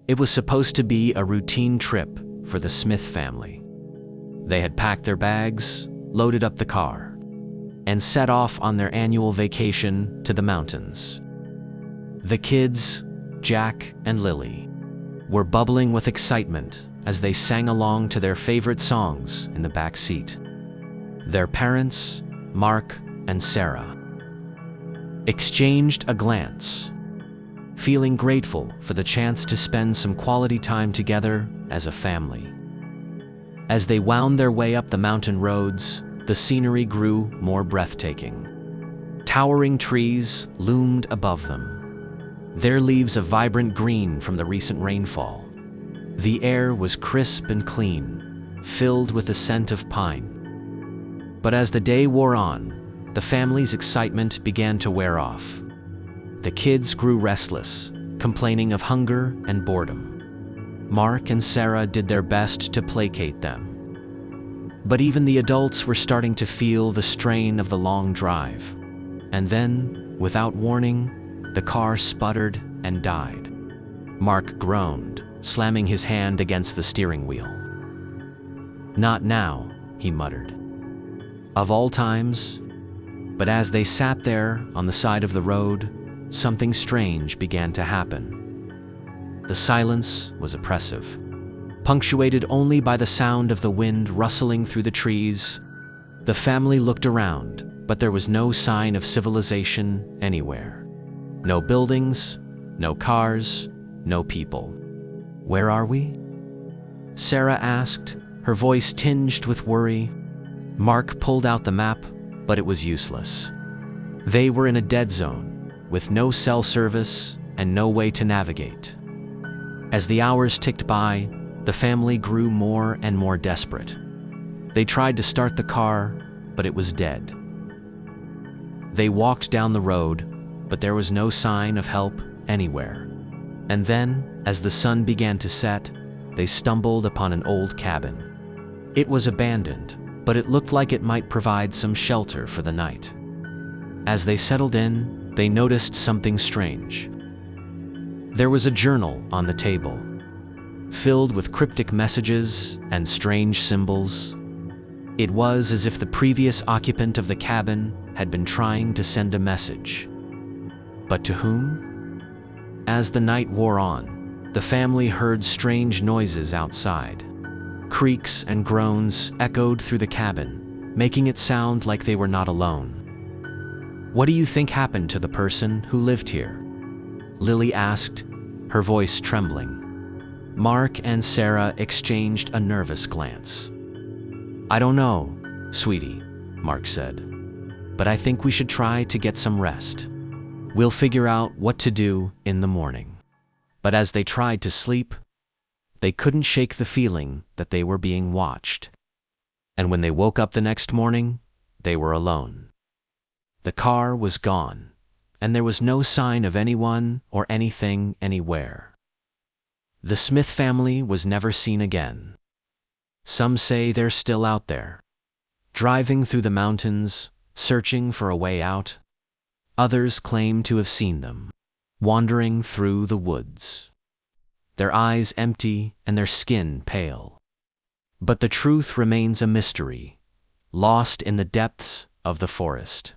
It was supposed to be a routine trip for the Smith family. They had packed their bags, loaded up the car, and set off on their annual vacation to the mountains. The kids, Jack and Lily, were bubbling with excitement as they sang along to their favorite songs in the back seat. Their parents, Mark and Sarah, exchanged a glance, feeling grateful for the chance to spend some quality time together as a family. As they wound their way up the mountain roads, the scenery grew more breathtaking. Towering trees loomed above them, their leaves a vibrant green from the recent rainfall. The air was crisp and clean, filled with the scent of pine. But as the day wore on, the family's excitement began to wear off. The kids grew restless, complaining of hunger and boredom. Mark and Sarah did their best to placate them. But even the adults were starting to feel the strain of the long drive. And then, without warning, the car sputtered and died. Mark groaned, slamming his hand against the steering wheel. "Not now," he muttered. Of all times. But as they sat there on the side of the road, something strange began to happen. The silence was oppressive, punctuated only by the sound of the wind rustling through the trees. The family looked around, but there was no sign of civilization anywhere. No buildings, no cars, no people. "Where are we?" Sarah asked, her voice tinged with worry. Mark pulled out the map, but it was useless. They were in a dead zone, with no cell service and no way to navigate. As the hours ticked by, the family grew more and more desperate. They tried to start the car, but it was dead. They walked down the road, but there was no sign of help anywhere. And then, as the sun began to set, they stumbled upon an old cabin. It was abandoned, but it looked like it might provide some shelter for the night. As they settled in, they noticed something strange. There was a journal on the table, filled with cryptic messages and strange symbols. It was as if the previous occupant of the cabin had been trying to send a message. But to whom? As the night wore on, the family heard strange noises outside. Creaks and groans echoed through the cabin, making it sound like they were not alone. "What do you think happened to the person who lived here?" Lily asked, her voice trembling. Mark and Sarah exchanged a nervous glance. "I don't know, sweetie," Mark said, "but I think we should try to get some rest. We'll figure out what to do in the morning." But as they tried to sleep, they couldn't shake the feeling that they were being watched. And when they woke up the next morning, they were alone. The car was gone, and there was no sign of anyone or anything anywhere. The Smith family was never seen again. Some say they're still out there, driving through the mountains, searching for a way out. Others claim to have seen them, wandering through the woods, their eyes empty and their skin pale. But the truth remains a mystery, lost in the depths of the forest.